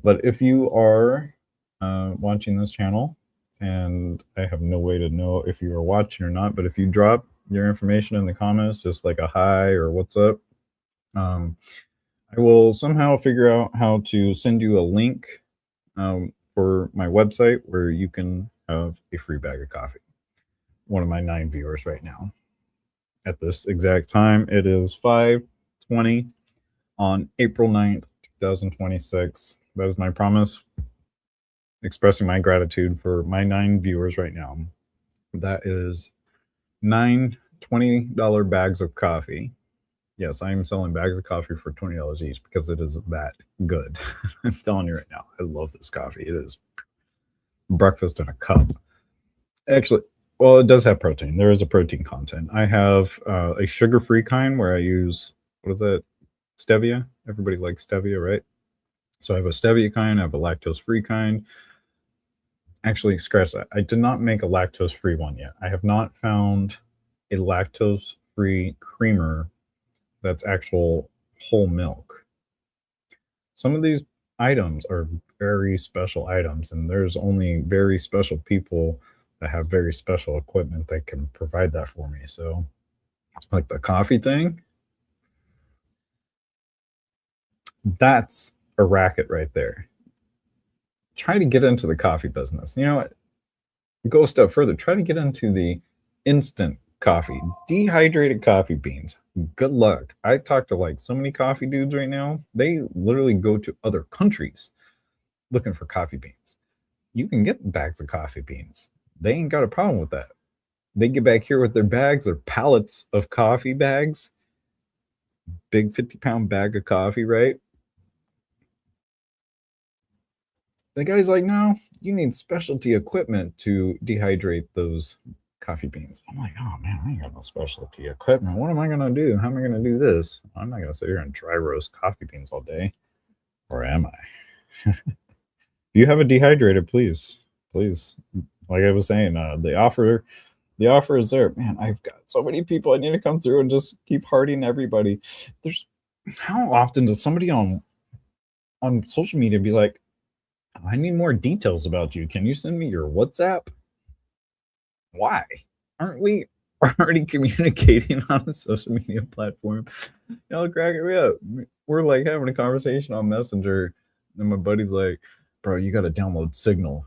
But if you are watching this channel, and I have no way to know if you are watching or not, but if you drop your information in the comments, just like a hi or what's up, I will somehow figure out how to send you a link for my website where you can have a free bag of coffee. One of my 9 viewers right now. At this exact time, it is 5:20 on April 9th, 2026. That is my promise, expressing my gratitude for my 9 viewers right now. That is 9 $20 bags of coffee. Yes, I am selling bags of coffee for $20 each because it is that good. I'm telling you right now, I love this coffee. It is breakfast in a cup. Actually, well, it does have protein. There is a protein content. I have a sugar-free kind where I use, what is it? Stevia. Everybody likes stevia, right? So I have a stevia kind. I have a lactose-free kind. Actually, scratch that. I did not make a lactose-free one yet. I have not found a lactose-free creamer that's actual whole milk. Some of these items are very special items, and there's only very special people that have very special equipment that can provide that for me. So, like the coffee thing, that's a racket right there. Try to get into the coffee business. You know what? Go a step further. Try to get into the instant coffee, dehydrated coffee beans. Good luck. I talk to like so many coffee dudes right now. They literally go to other countries looking for coffee beans. You can get bags of coffee beans. They ain't got a problem with that. They get back here with their bags, their pallets of coffee bags, big 50-pound bag of coffee, right? The guy's like, no, you need specialty equipment to dehydrate those coffee beans. I'm like, oh man, I ain't got no specialty equipment. What am I gonna do? How am I gonna do this? I'm not gonna sit here and dry roast coffee beans all day, or am I? If you have a dehydrator, please, please. Like I was saying, the offer is there. Man, I've got so many people I need to come through and just keep hearting everybody. There's how often does somebody on social media be like, "Oh, I need more details about you. Can you send me your WhatsApp?" Why? Aren't we already communicating on a social media platform? Y'all cracking me up. We're like having a conversation on Messenger, and my buddy's like, "Bro, you got to download Signal.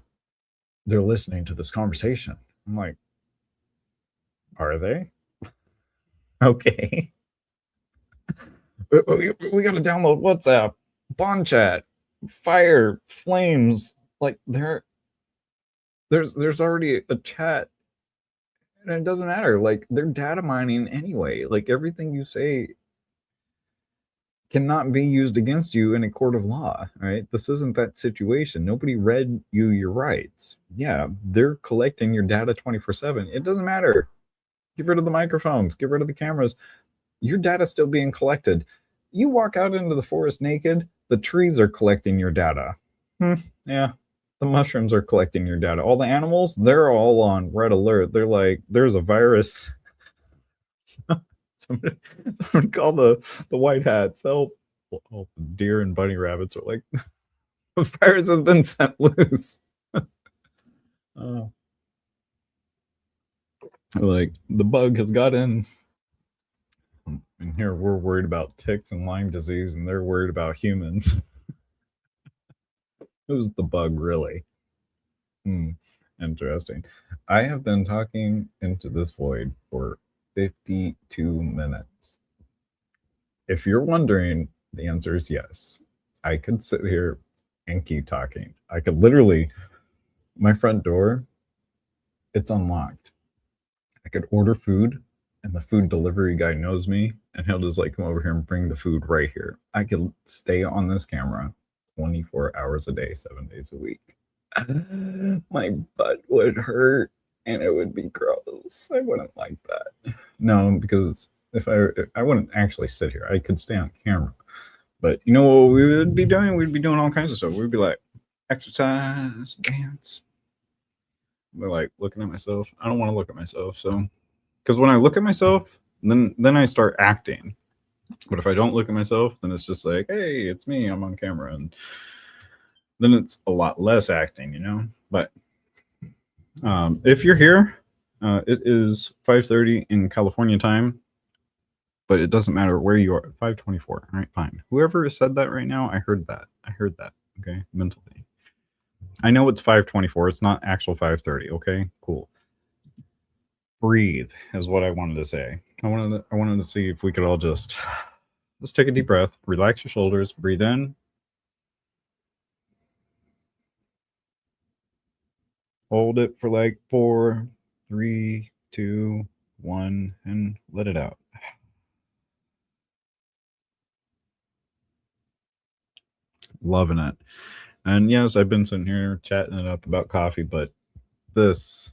They're listening to this conversation." I'm like, "Are they?" Okay. We got to download WhatsApp, Bond Chat, Fire, Flames. Like there's already a chat, and it doesn't matter. Like they're data mining anyway. Like everything you say cannot be used against you in a court of law, right? This isn't that situation. Nobody read you your rights. Yeah, they're collecting your data 24/7. It doesn't matter. Get rid of the microphones, get rid of the cameras. Your data's still being collected. You walk out into the forest naked, the trees are collecting your data. Yeah, the mushrooms are collecting your data. All the animals, they're all on red alert. They're like, there's a virus. somebody, somebody call the white hats. Help. All the deer and bunny rabbits are like, the virus has been set loose. Like, the bug has got in. And here we're worried about ticks and Lyme disease, and they're worried about humans. Who's the bug, really? Interesting. I have been talking into this void for 52 minutes. If you're wondering, the answer is yes. I could sit here and keep talking. I could literally, my front door, it's unlocked. I could order food, and the food delivery guy knows me, and he'll just like come over here and bring the food right here. I could stay on this camera 24 hours a day, 7 days a week. My butt would hurt and it would be gross. I wouldn't like that. No, because if I wouldn't actually sit here. I could stay on camera. But you know what we would be doing? We'd be doing all kinds of stuff. We'd be like exercise, dance. We're like looking at myself. I don't want to look at myself. So because when I look at myself, then I start acting. But if I don't look at myself, then it's just like, hey, it's me. I'm on camera. And then it's a lot less acting, you know. But if you're here, it is 5:30 in California time, but it doesn't matter where you are. 5:24. All right, fine. Whoever said that right now, I heard that. Okay, mentally. I know it's 5:24. It's not actual 5:30. Okay, cool. Breathe is what I wanted to say. I wanted to see if we could all just let's take a deep breath. Relax your shoulders. Breathe in. Hold it for like 4, 3, 2, 1, and let it out. Loving it. And yes, I've been sitting here chatting it up about coffee, but this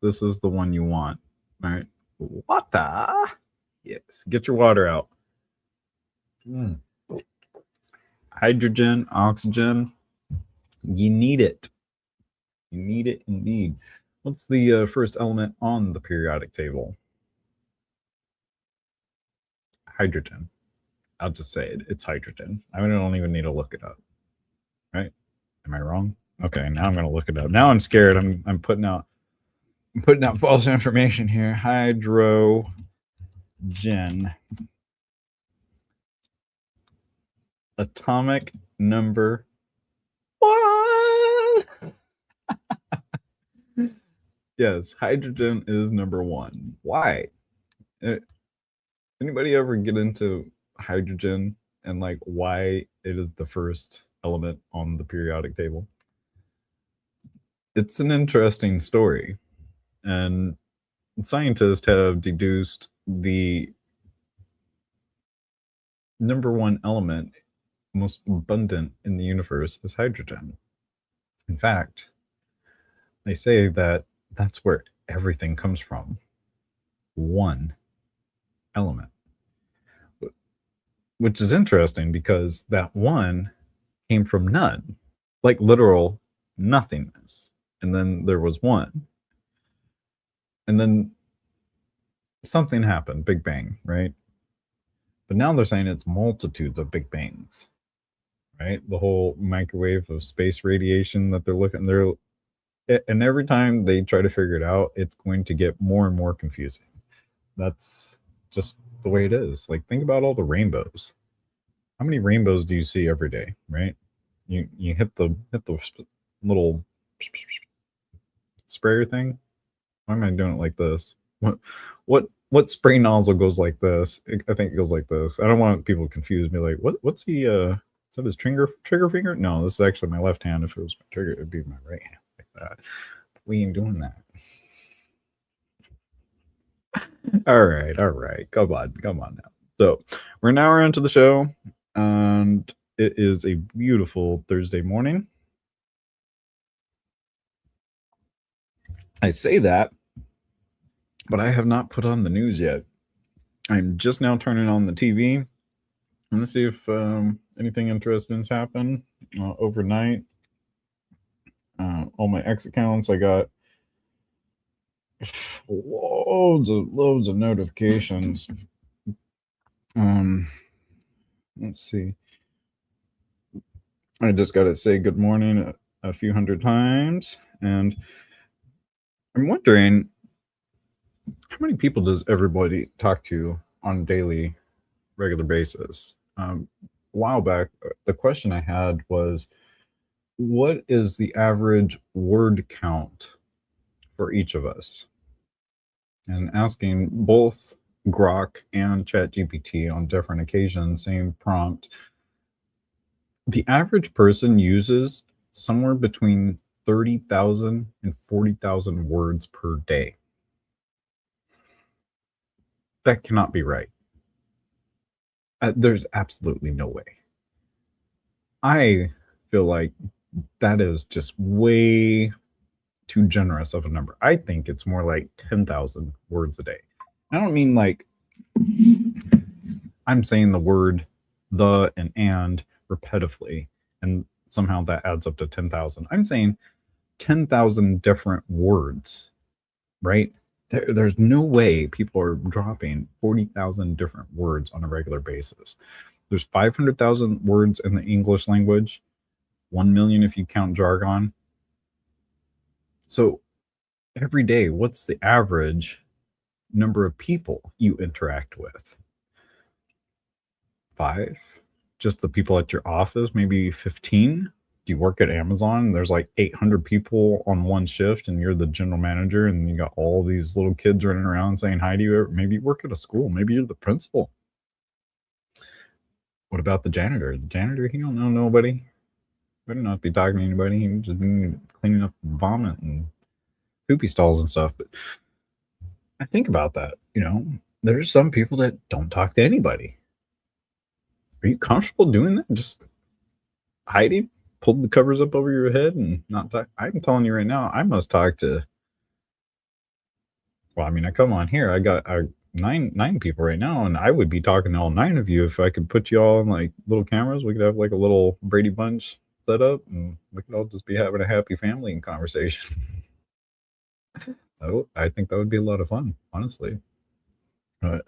is the one you want. All right. Water. Yes. Get your water out. Hydrogen, oxygen. You need it. You need it indeed. What's the first element on the periodic table? Hydrogen. I'll just say it. It's hydrogen. I don't even need to look it up. Right? Am I wrong? Okay, now I'm gonna look it up. Now I'm scared. I'm putting out false information here. Hydrogen. Atomic number 1. Yes, hydrogen is number 1. Why? Anybody ever get into hydrogen and like why it is the first element on the periodic table? It's an interesting story, and scientists have deduced the number 1 element most abundant in the universe is hydrogen. In fact, they say that that's where everything comes from one element, which is interesting because that one came from none, like literal nothingness. And then there was one. And then something happened, Big Bang, right? But now they're saying it's multitudes of Big Bangs, right? The whole microwave of space radiation that they're looking, and every time they try to figure it out, it's going to get more and more confusing. That's just the way it is. Like, think about all the rainbows. How many rainbows do you see every day, right? You hit the little sprayer thing. Why am I doing it like this? What spray nozzle goes like this? I think it goes like this. I don't want people to confuse me. Like, what's the is that his trigger finger? No, this is actually my left hand. If it was my trigger, it'd be my right hand like that. But we ain't doing that. All right. Come on now. So we're now into the show, and it is a beautiful Thursday morning. I say that, but I have not put on the news yet. I'm just now turning on the TV. I'm going to see if anything interesting has happened overnight. All my X accounts, I got loads of notifications. Let's see. I just got to say good morning a few hundred times, and I'm wondering, how many people does everybody talk to on a daily, regular basis? A while back, the question I had was, what is the average word count for each of us? And asking both Grok and ChatGPT on different occasions, same prompt. The average person uses somewhere between 30,000 and 40,000 words per day. That cannot be right. There's absolutely no way. I feel like that is just way too generous of a number. I think it's more like 10,000 words a day. I don't mean like I'm saying the word the and repetitively, and somehow that adds up to 10,000. I'm saying 10,000 different words, right? There's no way people are dropping 40,000 different words on a regular basis. There's 500,000 words in the English language, 1 million if you count jargon. So every day, what's the average number of people you interact with? 5? Just the people at your office, maybe 15? Do you work at Amazon? There's like 800 people on one shift, and you're the general manager, and you got all these little kids running around saying hi to you. Maybe you work at a school. Maybe you're the principal. What about the janitor? The janitor, he don't know nobody. Better not be talking to anybody. He just be cleaning up vomit and poopy stalls and stuff. But I think about that. There's some people that don't talk to anybody. Are you comfortable doing that? Just hiding? Pull the covers up over your head and not talk? I'm telling you right now, I must talk to. Well, I mean, I come on here. I got nine people right now, and I would be talking to all 9 of you if I could put you all in like little cameras. We could have like a little Brady Bunch set up, and we could all just be having a happy family and conversation. So I think that would be a lot of fun, honestly.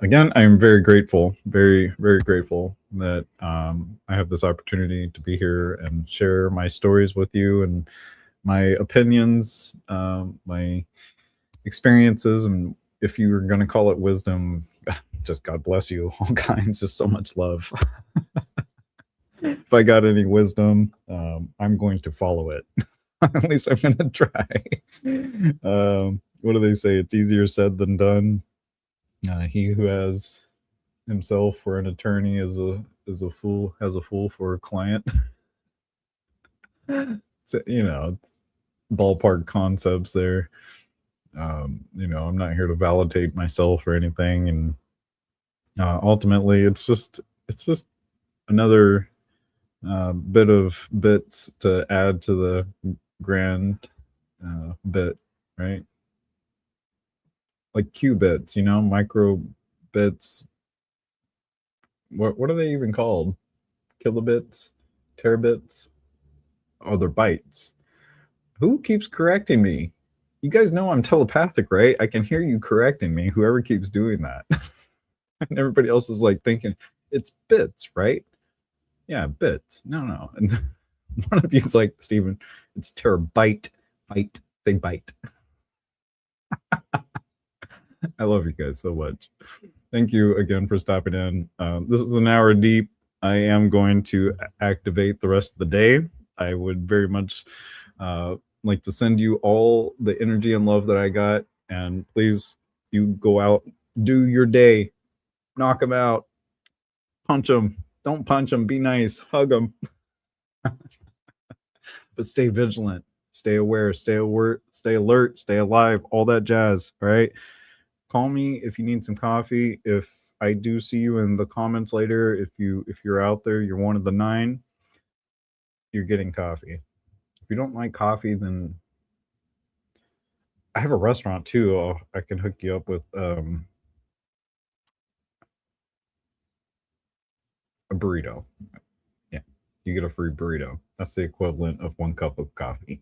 Again, I'm very grateful, very, very grateful that I have this opportunity to be here and share my stories with you and my opinions, my experiences, and if you were going to call it wisdom, just God bless you, all kinds, just so much love. If I got any wisdom, I'm going to follow it. At least I'm going to try. What do they say? It's easier said than done. He who has himself for an attorney is a fool, has a fool for a client. So, ballpark concepts there. I'm not here to validate myself or anything, and ultimately, it's just another bit of bits to add to the grand bit, right? like qubits, micro bits. What are they even called? Kilobits, terabits? Oh, they're bytes. Who keeps correcting me? You guys know I'm telepathic, right? I can hear you correcting me. Whoever keeps doing that, and everybody else is like thinking it's bits, right? Yeah, bits. No. And one of you's like, Steven, it's terabyte. Byte. Say byte. I love you guys so much. Thank you again for stopping in. This is an hour deep. I am going to activate the rest of the day. I would very much like to send you all the energy and love that I got. And please, you go out, do your day, knock them out, punch them. Don't punch them. Be nice. Hug them. But stay vigilant. Stay aware. Stay alert. Stay alert. Stay alive. All that jazz. All right. Call me if you need some coffee. If I do see you in the comments later, if you're out there, you're one of the 9, you're getting coffee. If you don't like coffee, then I have a restaurant too. I can hook you up with a burrito. Yeah, you get a free burrito. That's the equivalent of 1 cup of coffee.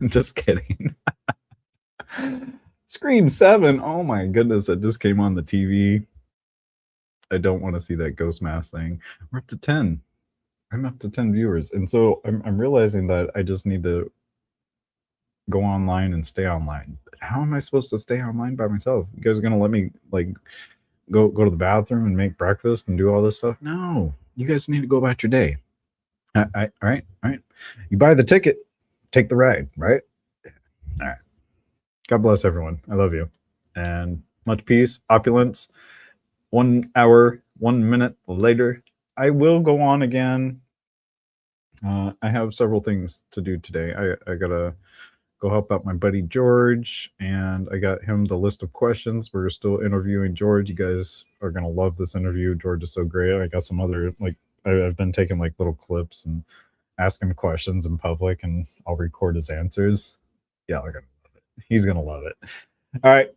Just kidding. Scream 7. Oh my goodness, that just came on the TV. I don't want to see that ghost mask thing. We're up to 10. I'm up to 10 viewers. And so I'm realizing that I just need to go online and stay online. But how am I supposed to stay online by myself? You guys are gonna let me like go to the bathroom and make breakfast and do all this stuff? No, you guys need to go about your day. All right. You buy the ticket, take the ride, right? All right. God bless everyone. I love you. And much peace, opulence. 1 hour, 1 minute later, I will go on again. I have several things to do today. I gotta go help out my buddy George, and I got him the list of questions. We're still interviewing George. You guys are gonna love this interview. George is so great. I got some other I've been taking like little clips and asking him questions in public, and I'll record his answers. Yeah, they're gonna love it. He's gonna love it. All right.